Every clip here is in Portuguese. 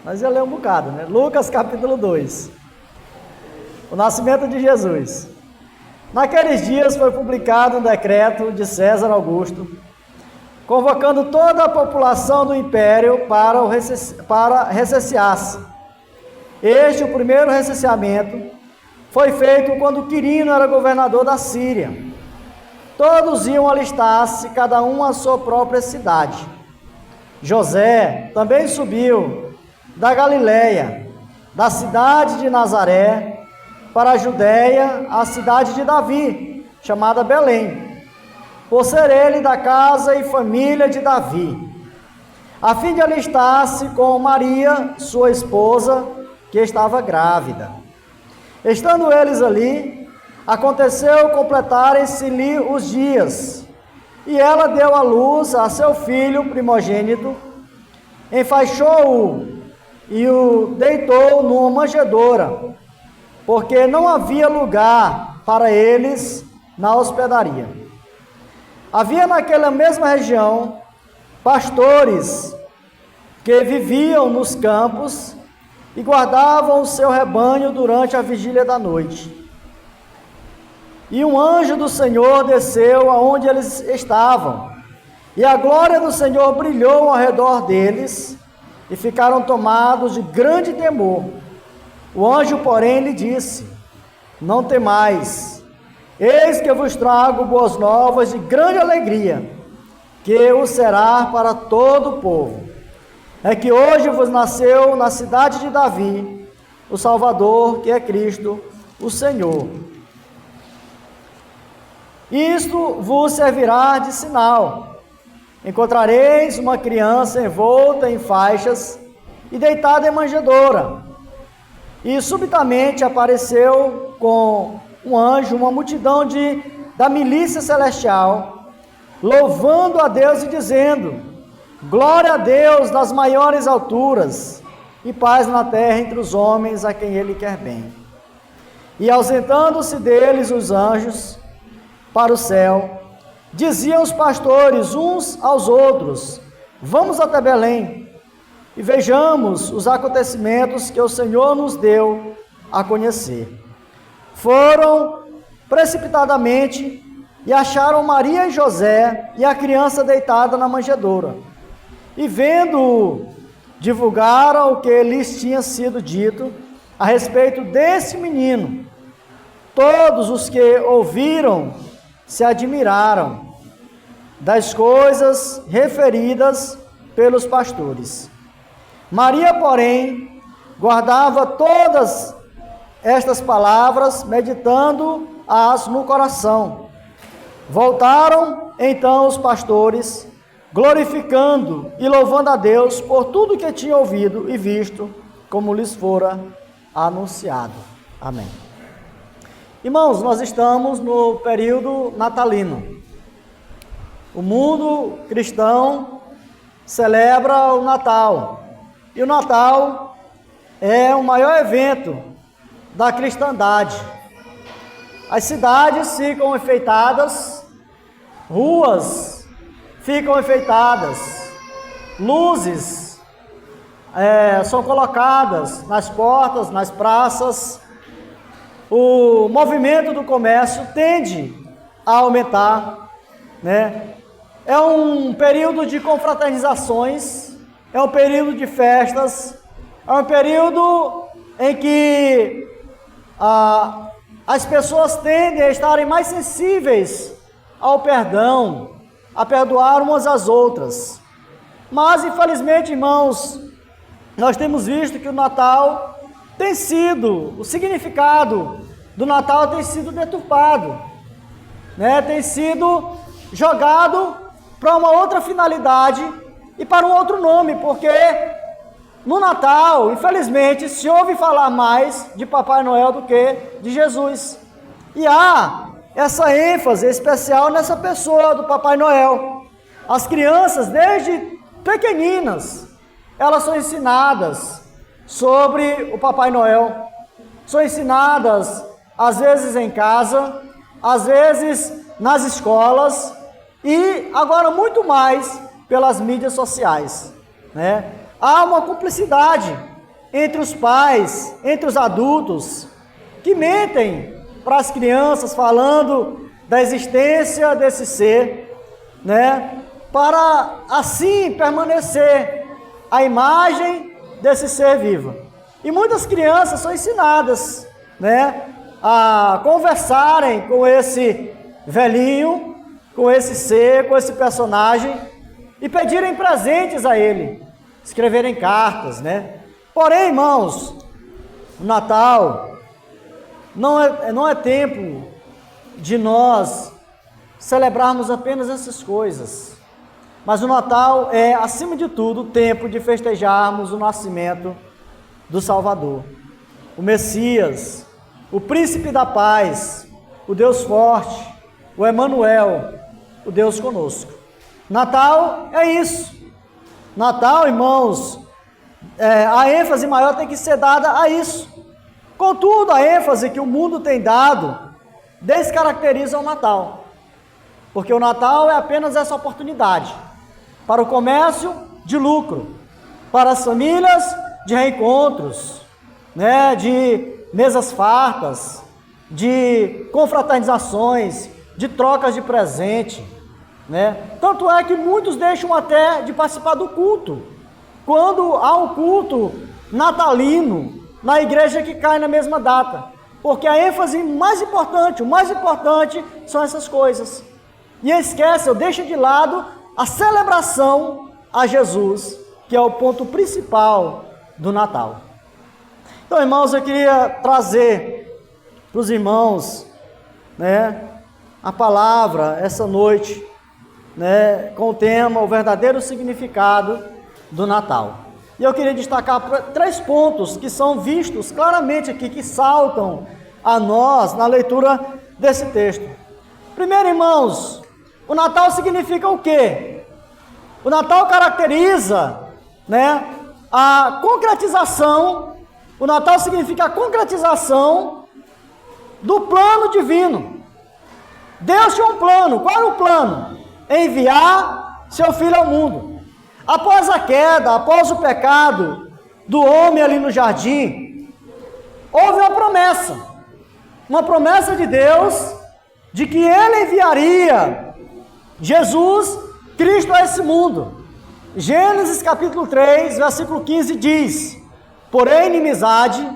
Nós ia ler um bocado, né? Lucas capítulo 2. O nascimento de Jesus. Naqueles dias foi publicado um decreto de César Augusto, convocando toda a população do império para recensear-se. O primeiro recenseamento, foi feito quando Quirino era governador da Síria. Todos iam alistar-se, cada um à sua própria cidade. José também subiu da Galiléia, da cidade de Nazaré, para a Judéia, a cidade de Davi, chamada Belém, por ser ele da casa e família de Davi, a fim de alistar-se com Maria, sua esposa, que estava grávida. Estando eles ali, aconteceu completarem-se-lhe os dias, e ela deu à luz a seu filho primogênito, enfaixou-o e o deitou numa manjedoura, porque não havia lugar para eles na hospedaria. Havia naquela mesma região pastores que viviam nos campos e guardavam o seu rebanho durante a vigília da noite. E um anjo do Senhor desceu aonde eles estavam, e a glória do Senhor brilhou ao redor deles, e ficaram tomados de grande temor. O anjo, porém, lhe disse: não temais, eis que eu vos trago boas novas de grande alegria, que o será para todo o povo. É que hoje vos nasceu na cidade de Davi o Salvador, que é Cristo, o Senhor. Isto vos servirá de sinal: encontrareis uma criança envolta em faixas e deitada em manjedoura. E subitamente apareceu com um anjo uma multidão da milícia celestial, louvando a Deus e dizendo: glória a Deus nas maiores alturas, e paz na terra entre os homens a quem Ele quer bem. E ausentando-se deles os anjos para o céu, diziam os pastores uns aos outros: vamos até Belém e vejamos os acontecimentos que o Senhor nos deu a conhecer. Foram precipitadamente e acharam Maria e José e a criança deitada na manjedoura. E vendo-o, divulgaram o que lhes tinha sido dito a respeito desse menino. Todos os que ouviram se admiraram das coisas referidas pelos pastores. Maria, porém, guardava todas estas palavras, meditando-as no coração. Voltaram então os pastores, glorificando e louvando a Deus por tudo que tinham ouvido e visto, como lhes fora anunciado. Amém. Irmãos, nós estamos no período natalino. O mundo cristão celebra o Natal. E o Natal é o maior evento da cristandade. As cidades ficam enfeitadas, ruas ficam enfeitadas, luzes são colocadas nas portas, nas praças. O movimento do comércio tende a aumentar, né? É um período de confraternizações, é um período de festas, é um período em que as pessoas tendem a estarem mais sensíveis ao perdão, a perdoar umas às outras. Mas, infelizmente, irmãos, nós temos visto que o Natal tem sido, o significado do Natal tem sido deturpado, né? Tem sido jogado para uma outra finalidade e para um outro nome, porque no Natal, infelizmente, se ouve falar mais de Papai Noel do que de Jesus. E há essa ênfase especial nessa pessoa do Papai Noel. As crianças, desde pequeninas, elas são ensinadas sobre o Papai Noel. São ensinadas, às vezes em casa, às vezes nas escolas e agora muito mais pelas mídias sociais, né? há uma cumplicidade entre os pais, entre os adultos, que mentem para as crianças, falando da existência desse ser, né? Para assim permanecer a imagem desse ser vivo. E muitas crianças são ensinadas, né, a conversarem com esse velhinho, com esse ser, com esse personagem, e pedirem presentes a ele, escreverem cartas, né? Porém, irmãos, o Natal não é tempo de nós celebrarmos apenas essas coisas, mas o Natal é, acima de tudo, o tempo de festejarmos o nascimento do Salvador, o Messias, o Príncipe da Paz, o Deus forte, o Emanuel, o Deus conosco. Natal é isso. Natal, irmãos, a ênfase maior tem que ser dada a isso. Contudo, a ênfase que o mundo tem dado descaracteriza o Natal, porque o Natal é apenas essa oportunidade para o comércio de lucro, para as famílias de reencontros, né, de mesas fartas, de confraternizações, de trocas de presente, né? Tanto é que muitos deixam até de participar do culto, quando há um culto natalino na igreja que cai na mesma data, porque a ênfase mais importante, o mais importante são essas coisas, e esquece ou deixa de lado a celebração a Jesus, que é o ponto principal do Natal. Então, irmãos, eu queria trazer para os irmãos, né, a palavra essa noite, né, com o tema, o verdadeiro significado do Natal. E eu queria destacar 3 pontos que são vistos claramente aqui, que saltam a nós na leitura desse texto. Primeiro, irmãos, o Natal significa o quê? O Natal caracteriza, né, a concretização, o Natal significa a concretização do plano divino. Deus tinha um plano. Qual era o plano? Enviar seu Filho ao mundo. Após a queda, após o pecado do homem ali no jardim, houve uma promessa de Deus, de que Ele enviaria Jesus Cristo a esse mundo. Gênesis capítulo 3, versículo 15 diz: porém inimizade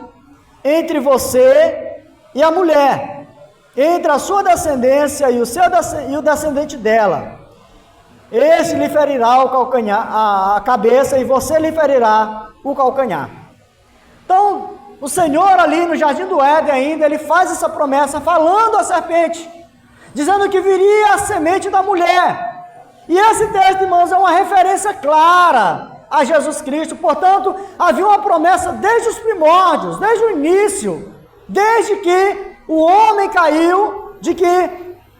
entre você e a mulher, entre a sua descendência e o descendente dela. Este lhe ferirá o calcanhar, a cabeça, e você lhe ferirá o calcanhar. Então, o Senhor ali no Jardim do Éden ainda, ele faz essa promessa falando à serpente, dizendo que viria a semente da mulher. E esse texto, irmãos, é uma referência clara a Jesus Cristo. Portanto, havia uma promessa desde os primórdios, desde o início, desde que o homem caiu, de que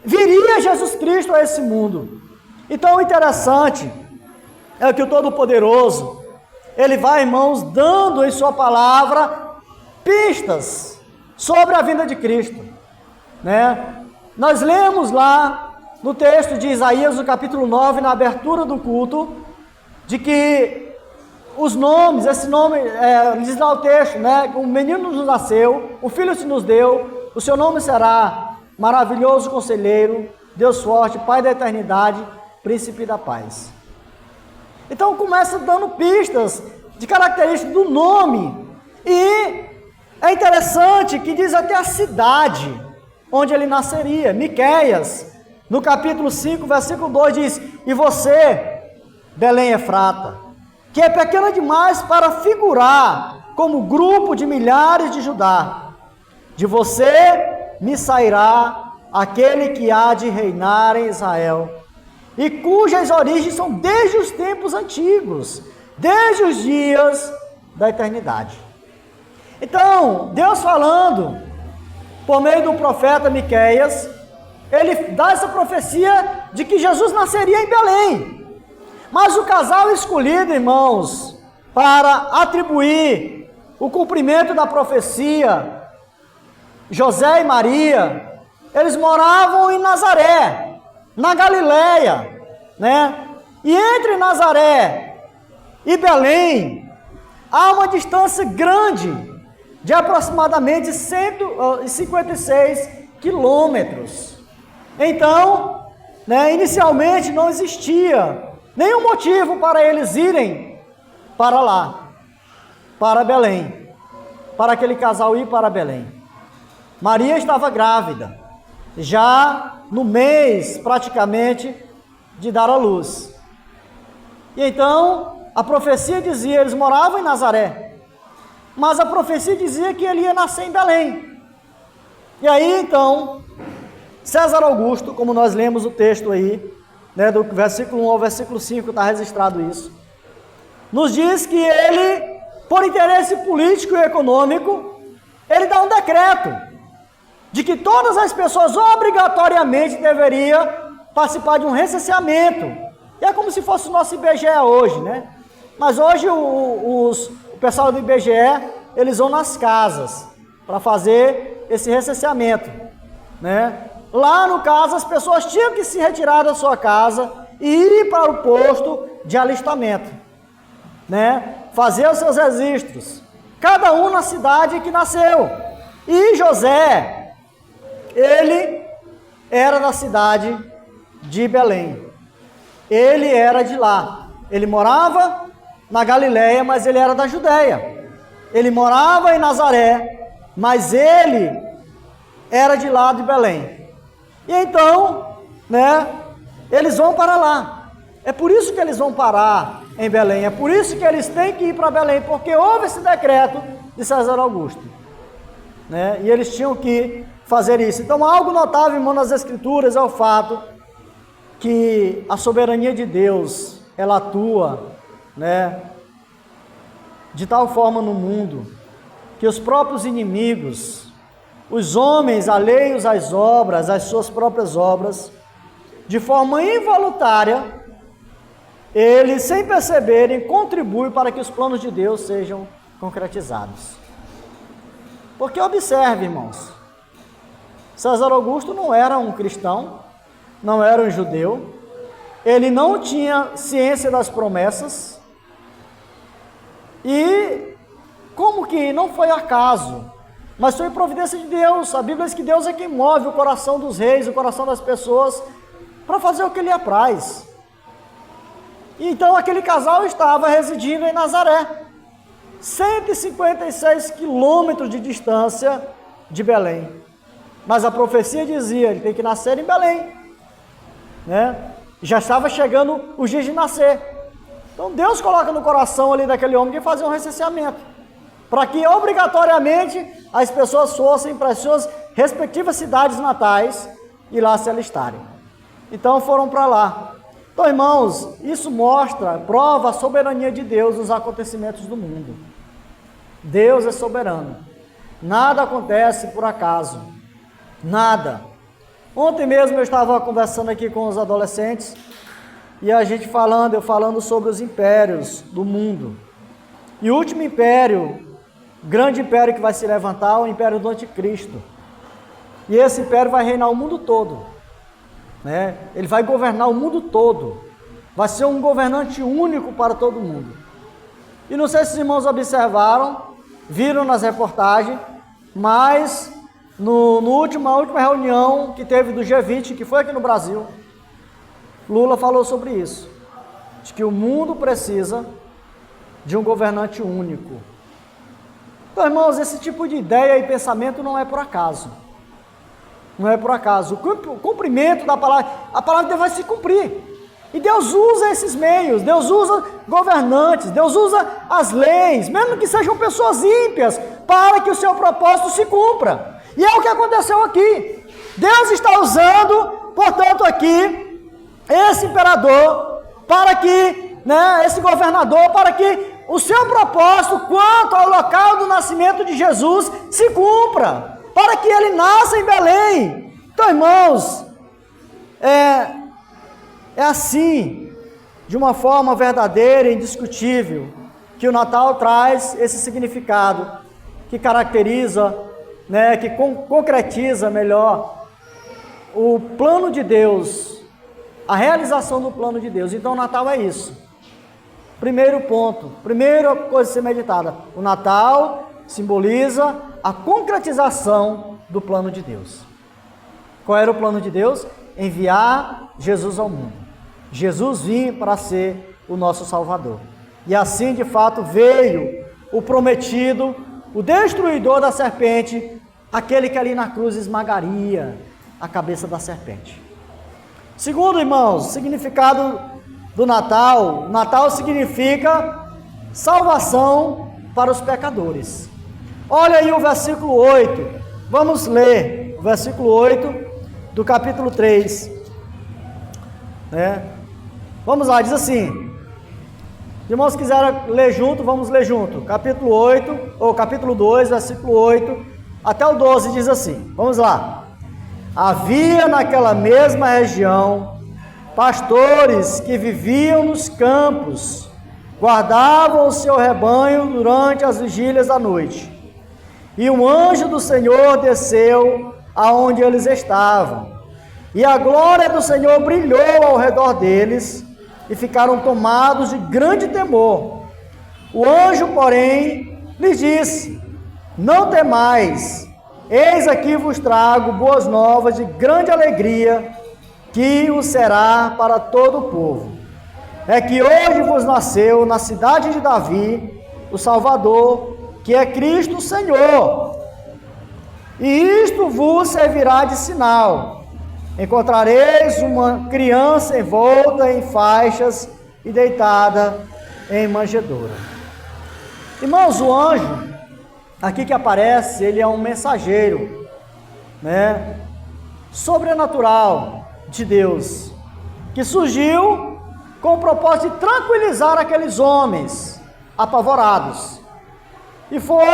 viria Jesus Cristo a esse mundo. Então, o interessante é que o Todo-Poderoso, ele vai, irmãos, dando em sua palavra pistas sobre a vinda de Cristo, né? Nós lemos lá no texto de Isaías, no capítulo 9, na abertura do culto, de que os nomes, esse nome, diz lá o texto, né? Um menino nos nasceu, um filho se nos deu, o seu nome será Maravilhoso Conselheiro, Deus Forte, Pai da Eternidade, Príncipe da Paz. Então começa dando pistas de características do nome, e é interessante que diz até a cidade onde ele nasceria. Miqueias, no capítulo 5, versículo 2 diz: e você, Belém Efrata, que é pequena demais para figurar como grupo de milhares de Judá, de você me sairá aquele que há de reinar em Israel, e cujas origens são desde os tempos antigos, desde os dias da eternidade. Então, Deus falando por meio do profeta Miqueias, ele dá essa profecia de que Jesus nasceria em Belém. Mas o casal escolhido, irmãos, para atribuir o cumprimento da profecia, José e Maria, eles moravam em Nazaré, na Galileia, né? E entre Nazaré e Belém há uma distância grande, de aproximadamente 156 quilômetros. Então, inicialmente não existia nenhum motivo para eles irem para lá, para Belém, para aquele casal ir para Belém. Maria estava grávida, já no mês praticamente de dar à luz. E então a profecia dizia, eles moravam em Nazaré, mas a profecia dizia que ele ia nascer em Belém. E aí então César Augusto, como nós lemos o texto aí, do versículo 1 ao versículo 5, está registrado isso, nos diz que ele, por interesse político e econômico, ele dá um decreto de que todas as pessoas obrigatoriamente deveriam participar de um recenseamento. E é como se fosse o nosso IBGE hoje, né? Mas hoje o pessoal do IBGE, eles vão nas casas para fazer esse recenseamento, né? Lá, no caso, as pessoas tinham que se retirar da sua casa e ir para o posto de alistamento, né? Fazer os seus registros, cada um na cidade que nasceu. E José, ele era da cidade de Belém, ele era de lá, ele morava na Galileia, mas ele era da Judéia, ele morava em Nazaré, mas ele era de lá de Belém. E então, eles vão para lá. É por isso que eles vão parar em Belém, é por isso que eles têm que ir para Belém, porque houve esse decreto de César Augusto, e eles tinham que fazer isso. Então, algo notável, irmão, nas Escrituras é o fato que a soberania de Deus, ela atua, de tal forma no mundo, que os próprios inimigos, os homens alheios às obras, às suas próprias obras, de forma involuntária, eles, sem perceberem, contribuem para que os planos de Deus sejam concretizados. Porque observe, irmãos, César Augusto não era um cristão, não era um judeu, ele não tinha ciência das promessas, e como que não foi acaso, mas foi providência de Deus. A Bíblia diz que Deus é quem move o coração dos reis, o coração das pessoas, para fazer o que lhe apraz. E então aquele casal estava residindo em Nazaré, 156 quilômetros de distância de Belém. Mas a profecia dizia, ele tem que nascer em Belém, Já estava chegando os dias de nascer. Então Deus coloca no coração ali daquele homem de fazer um recenseamento, para que obrigatoriamente as pessoas fossem para as suas respectivas cidades natais e lá se alistarem. Então foram para lá. Então, irmãos, isso prova a soberania de Deus nos acontecimentos do mundo. Deus é soberano. Nada acontece por acaso. Nada. Ontem mesmo eu estava conversando aqui com os adolescentes e a gente eu falando sobre os impérios do mundo. E o último império, o grande império que vai se levantar é o império do anticristo. E esse império vai reinar o mundo todo. Ele vai governar o mundo todo. Vai ser um governante único para todo mundo. E não sei se os irmãos observaram, viram nas reportagens, mas na última reunião que teve do G20, que foi aqui no Brasil, Lula falou sobre isso, de que o mundo precisa de um governante único. Então, irmãos, esse tipo de ideia e pensamento não é por acaso. Não é por acaso. O cumprimento da palavra, a palavra de Deus vai se cumprir. E Deus usa esses meios, Deus usa governantes, Deus usa as leis, mesmo que sejam pessoas ímpias, para que o seu propósito se cumpra. E é o que aconteceu aqui. Deus está usando, portanto, aqui, esse imperador, para que, esse governador, para que o seu propósito quanto ao local do nascimento de Jesus se cumpra, para que ele nasça em Belém. Então, irmãos, é assim, de uma forma verdadeira e indiscutível, que o Natal traz esse significado, que caracteriza, que concretiza melhor o plano de Deus, a realização do plano de Deus. Então o Natal é isso. Primeiro ponto, primeira coisa a ser meditada: o Natal simboliza a concretização do plano de Deus. Qual era o plano de Deus? Enviar Jesus ao mundo. Jesus vinha para ser o nosso Salvador. E assim, de fato, veio o prometido, o destruidor da serpente, aquele que ali na cruz esmagaria a cabeça da serpente. Segundo, irmãos, significado do Natal: o Natal significa salvação para os pecadores. Olha aí o versículo 8, vamos ler o versículo 8 do capítulo 3. Vamos lá, diz assim: se irmãos quiserem ler junto, vamos ler junto. Capítulo 8, ou capítulo 2, versículo 8 até o 12, diz assim, vamos lá. Havia naquela mesma região pastores que viviam nos campos, guardavam o seu rebanho durante as vigílias da noite. E um anjo do Senhor desceu aonde eles estavam, e a glória do Senhor brilhou ao redor deles, e ficaram tomados de grande temor. O anjo, porém, lhes disse: não temais, eis aqui vos trago boas novas de grande alegria, que o será para todo o povo. É que hoje vos nasceu na cidade de Davi o Salvador, que é Cristo o Senhor. E isto vos servirá de sinal: encontrareis uma criança envolta em faixas e deitada em manjedoura. Irmãos, o anjo aqui que aparece, ele é um mensageiro, sobrenatural de Deus, que surgiu com o propósito de tranquilizar aqueles homens apavorados, e foi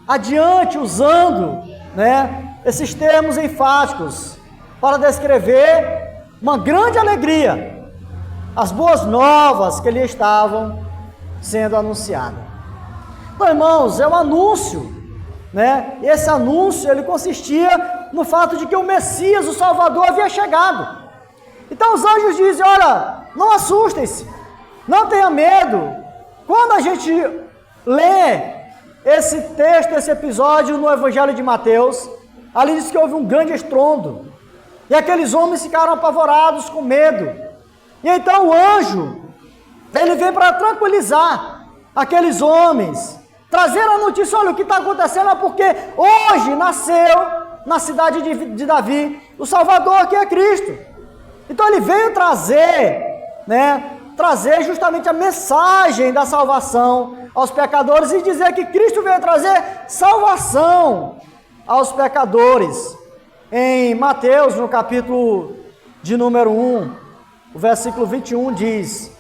adiante usando, esses termos enfáticos para descrever uma grande alegria, as boas novas que lhe estavam sendo anunciadas. Então, irmãos, é um anúncio, e esse anúncio, ele consistia no fato de que o Messias, o Salvador, havia chegado. Então os anjos dizem: olha, não assustem-se, não tenha medo. Quando a gente lê esse texto, esse episódio no Evangelho de Mateus, ali diz que houve um grande estrondo, e aqueles homens ficaram apavorados com medo. E então o anjo, ele vem para tranquilizar aqueles homens, trazer a notícia: olha, o que está acontecendo é porque hoje nasceu na cidade de Davi o Salvador, que é Cristo. Então ele veio trazer justamente a mensagem da salvação aos pecadores, e dizer que Cristo veio trazer salvação aos pecadores. Em Mateus, no capítulo de número 1, o versículo 21 diz: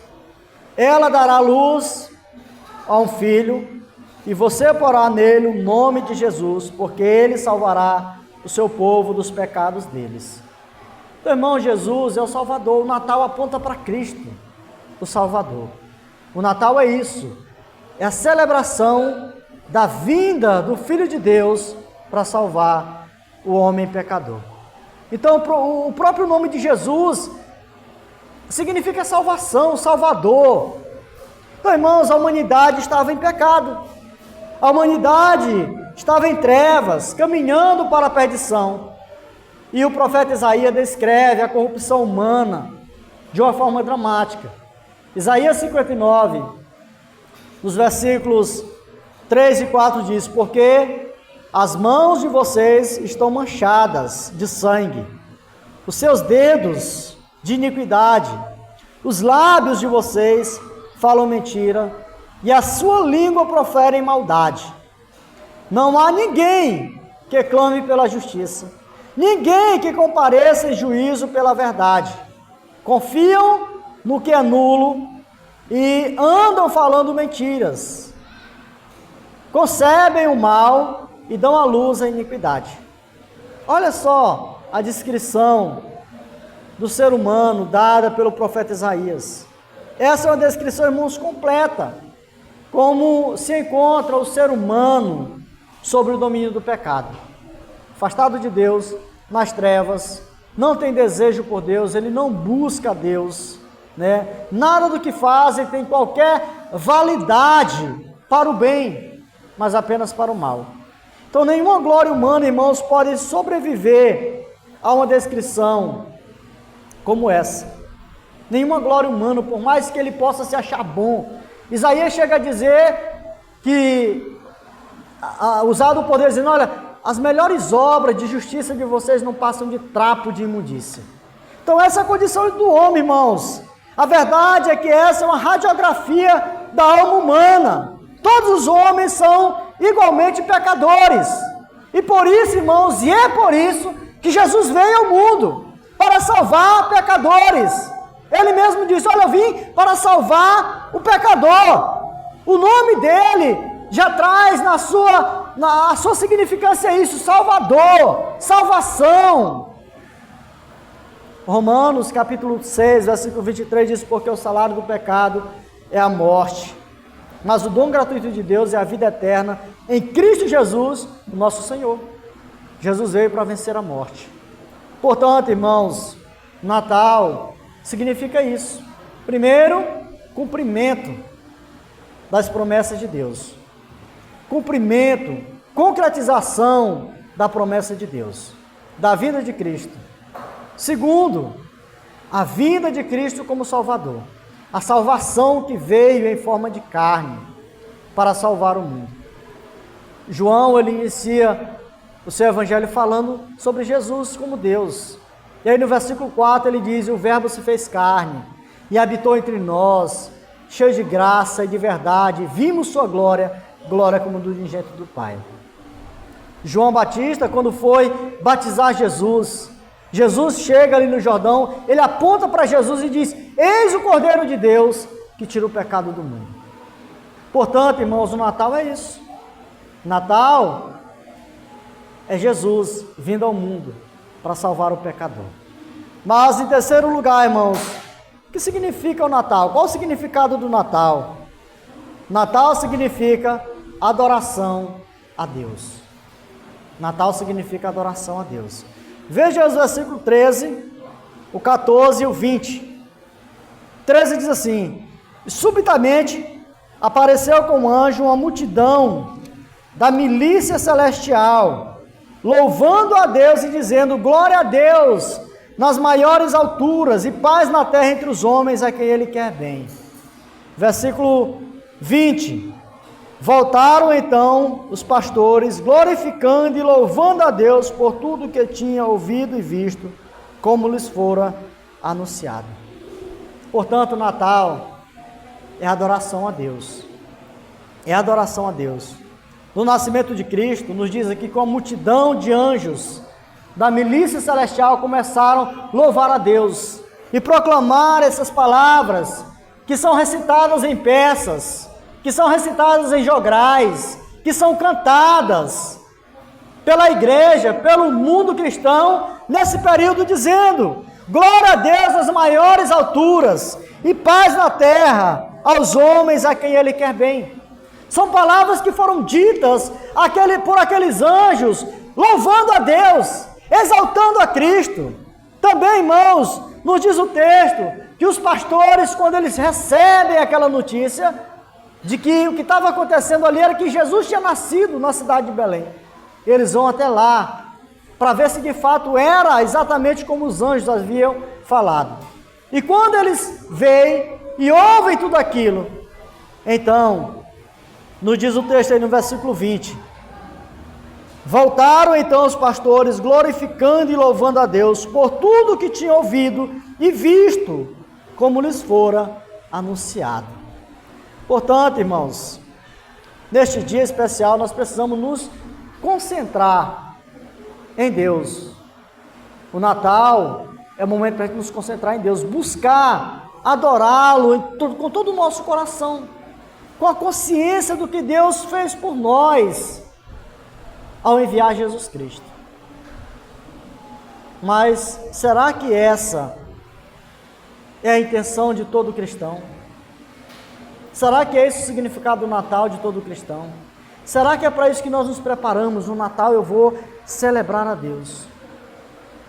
ela dará luz a um filho, e você porá nele o nome de Jesus, porque ele salvará o seu povo dos pecados deles. Então, irmão, Jesus é o Salvador. O Natal aponta para Cristo, o Salvador. O Natal é isso, é a celebração da vinda do Filho de Deus para salvar o homem pecador. Então, o próprio nome de Jesus significa salvação, Salvador. Então, irmãos, a humanidade estava em pecado, a humanidade estava em trevas, caminhando para a perdição, e o profeta Isaías descreve a corrupção humana de uma forma dramática. Isaías 59, nos versículos 3 e 4 diz: porque as mãos de vocês estão manchadas de sangue, os seus dedos de iniquidade, os lábios de vocês falam mentira, e a sua língua profere maldade. Não há ninguém que clame pela justiça, ninguém que compareça em juízo pela verdade. Confiam no que é nulo e andam falando mentiras. Concebem o mal e dão à luz a iniquidade. Olha só a descrição do ser humano dada pelo profeta Isaías. Essa é uma descrição, irmãos, completa, como se encontra o ser humano sobre o domínio do pecado, afastado de Deus, nas trevas, não tem desejo por Deus, ele não busca Deus, né? Nada do que fazem tem qualquer validade para o bem, mas apenas para o mal. Então, nenhuma glória humana, irmãos, pode sobreviver a uma descrição como essa. Nenhuma glória humana, por mais que ele possa se achar bom. Isaías chega a dizer que, usado o poder, dizendo, olha, as melhores obras de justiça de vocês não passam de trapo de imundícia. Então essa é a condição do homem, irmãos. A verdade é que essa é uma radiografia da alma humana. Todos os homens são igualmente pecadores. E por isso, irmãos, e é por isso que Jesus veio ao mundo, para salvar pecadores. Ele mesmo disse, olha, eu vim para salvar o pecador. O nome dele já traz na sua significância isso, Salvador, salvação. Romanos capítulo 6, versículo 23 diz, porque o salário do pecado é a morte, mas o dom gratuito de Deus é a vida eterna em Cristo Jesus, nosso Senhor. Jesus veio para vencer a morte. Portanto, irmãos, Natal significa isso. Primeiro, cumprimento das promessas de Deus. Cumprimento, concretização da promessa de Deus, da vinda de Cristo. Segundo, a vinda de Cristo como Salvador. A salvação que veio em forma de carne para salvar o mundo. João, ele inicia o seu evangelho falando sobre Jesus como Deus. E aí no versículo 4 ele diz, o verbo se fez carne e habitou entre nós, cheio de graça e de verdade, vimos sua glória, glória como do unigênito do Pai. João Batista, quando foi batizar Jesus, Jesus chega ali no Jordão, ele aponta para Jesus e diz, eis o Cordeiro de Deus que tira o pecado do mundo. Portanto, irmãos, o Natal é isso. Natal é Jesus vindo ao mundo para salvar o pecador. Mas em terceiro lugar, irmãos, o que significa o Natal? Qual o significado do Natal? Natal significa adoração a Deus. Natal significa adoração a Deus. Veja os versículos 13, o 14 e o 20. 13 diz assim, subitamente apareceu com um anjo uma multidão da milícia celestial, louvando a Deus e dizendo, glória a Deus nas maiores alturas e paz na terra entre os homens a quem Ele quer bem. Versículo 20, voltaram então os pastores, glorificando e louvando a Deus por tudo que tinham ouvido e visto, como lhes fora anunciado. Portanto, o Natal é adoração a Deus. É adoração a Deus. No nascimento de Cristo, nos diz aqui que uma multidão de anjos da milícia celestial começaram a louvar a Deus e proclamar essas palavras que são recitadas em peças, que são recitadas em jograis, que são cantadas pela igreja, pelo mundo cristão, nesse período dizendo, glória a Deus nas maiores alturas e paz na terra aos homens a quem Ele quer bem. São palavras que foram ditas por aqueles anjos, louvando a Deus, exaltando a Cristo. Também, irmãos, nos diz o texto, que os pastores, quando eles recebem aquela notícia, de que o que estava acontecendo ali era que Jesus tinha nascido na cidade de Belém, eles vão até lá, para ver se de fato era exatamente como os anjos haviam falado. E quando eles veem e ouvem tudo aquilo, então, nos diz o texto aí no versículo 20, voltaram então os pastores, glorificando e louvando a Deus por tudo que tinham ouvido e visto, como lhes fora anunciado. Portanto, irmãos, neste dia especial nós precisamos nos concentrar em Deus. O Natal é o momento para a gente nos concentrar em Deus, buscar adorá-lo com todo o nosso coração, com a consciência do que Deus fez por nós ao enviar Jesus Cristo. Mas será que essa é a intenção de todo cristão? Será que é esse o significado do Natal de todo cristão? Será que é para isso que nós nos preparamos? No Natal eu vou celebrar a Deus.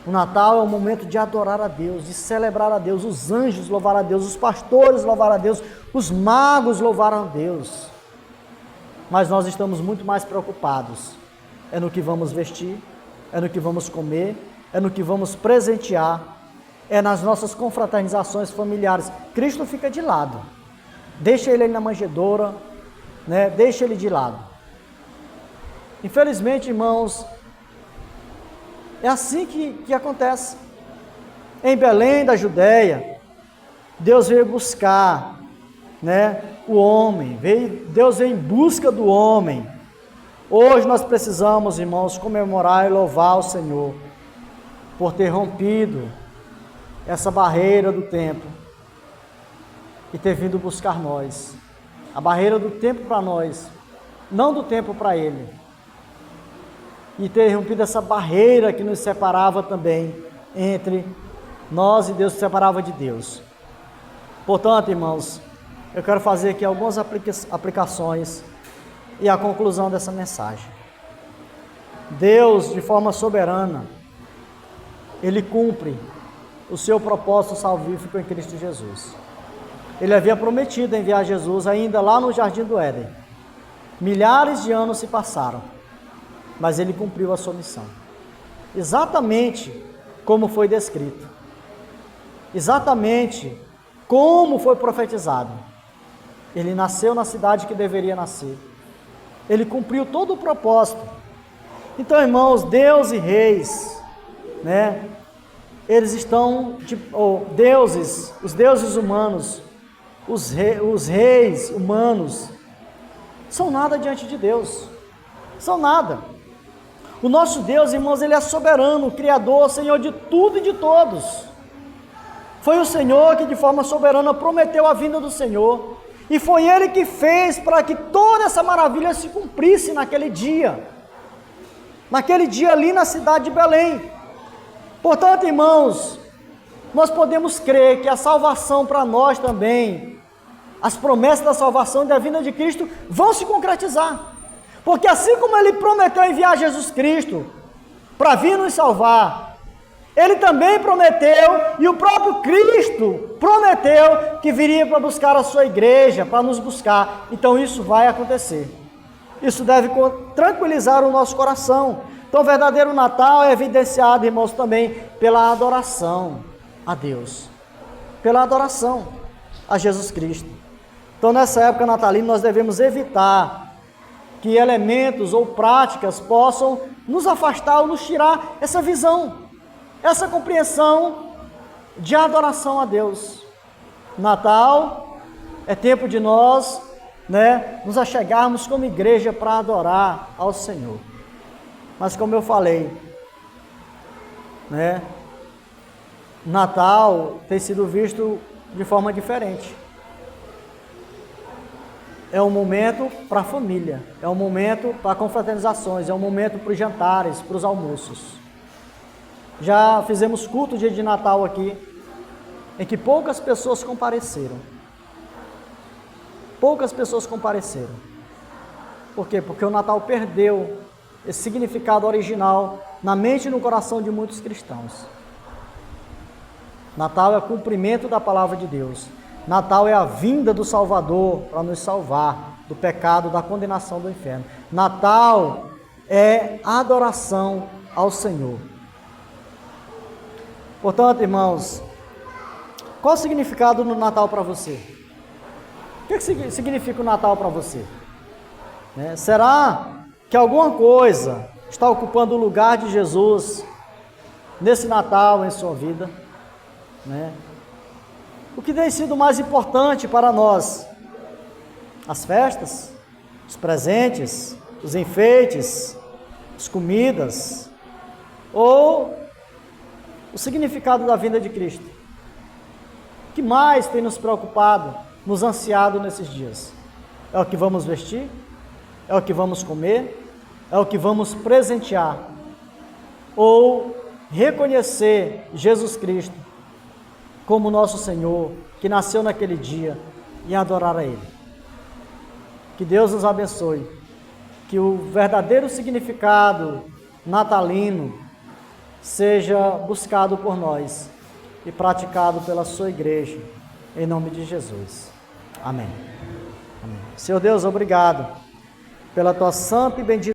O Natal é um momento de adorar a Deus, de celebrar a Deus, os anjos louvaram a Deus, os pastores louvaram a Deus, os magos louvaram a Deus. Mas nós estamos muito mais preocupados, é no que vamos vestir, é no que vamos comer, é no que vamos presentear, é nas nossas confraternizações familiares. Cristo fica de lado, deixa ele aí na manjedoura, né? Deixa ele de lado. Infelizmente, irmãos, é assim que acontece. Em Belém da Judéia, Deus veio buscar, né, o homem, Deus veio em busca do homem. Hoje nós precisamos, irmãos, comemorar e louvar o Senhor por ter rompido essa barreira do tempo e ter vindo buscar nós. A barreira do tempo para nós, não do tempo para Ele. E ter rompido essa barreira que nos separava também entre nós e Deus, que separava de Deus. Portanto, irmãos, eu quero fazer aqui algumas aplicações e a conclusão dessa mensagem. Deus, de forma soberana, Ele cumpre o seu propósito salvífico em Cristo Jesus. Ele havia prometido enviar Jesus ainda lá no Jardim do Éden. Milhares de anos se passaram, mas Ele cumpriu a sua missão. Exatamente como foi descrito. Exatamente como foi profetizado. Ele nasceu na cidade que deveria nascer. Ele cumpriu todo o propósito. Então, irmãos, Deus e reis, né? Eles estão, deuses, os deuses humanos, os reis humanos, são nada diante de Deus. São nada. O nosso Deus, irmãos, Ele é soberano, Criador, Senhor de tudo e de todos. Foi o Senhor que de forma soberana prometeu a vinda do Senhor. E foi Ele que fez para que toda essa maravilha se cumprisse naquele dia. Naquele dia ali na cidade de Belém. Portanto, irmãos, nós podemos crer que a salvação para nós também, as promessas da salvação e da vinda de Cristo vão se concretizar. Porque assim como Ele prometeu enviar Jesus Cristo para vir nos salvar, Ele também prometeu, e o próprio Cristo prometeu, que viria para buscar a sua igreja, para nos buscar. Então isso vai acontecer. Isso deve tranquilizar o nosso coração. Então o verdadeiro Natal é evidenciado, irmãos, também pela adoração a Deus. Pela adoração a Jesus Cristo. Então nessa época natalina nós devemos evitar que elementos ou práticas possam nos afastar ou nos tirar essa visão, essa compreensão de adoração a Deus. Natal é tempo de nós, né, nos achegarmos como igreja para adorar ao Senhor. Mas como eu falei, né, Natal tem sido visto de forma diferente. É um momento para a família, é um momento para confraternizações, é um momento para os jantares, para os almoços. Já fizemos culto dia de Natal aqui, em que poucas pessoas compareceram. Poucas pessoas compareceram. Por quê? Porque o Natal perdeu esse significado original na mente e no coração de muitos cristãos. Natal é o cumprimento da palavra de Deus. Natal é a vinda do Salvador para nos salvar do pecado, da condenação do inferno. Natal é adoração ao Senhor. Portanto, irmãos, qual o significado do Natal para você? O que significa o Natal para você? Será que alguma coisa está ocupando o lugar de Jesus nesse Natal em sua vida? O que tem sido mais importante para nós? As festas, os presentes, os enfeites, as comidas, ou o significado da vinda de Cristo? O que mais tem nos preocupado, nos ansiado nesses dias? É o que vamos vestir? É o que vamos comer? É o que vamos presentear? Ou reconhecer Jesus Cristo como nosso Senhor, que nasceu naquele dia, e adorar a Ele? Que Deus nos abençoe, que o verdadeiro significado natalino seja buscado por nós e praticado pela sua igreja, em nome de Jesus. Amém. Amém. Senhor Deus, obrigado pela tua santa e bendita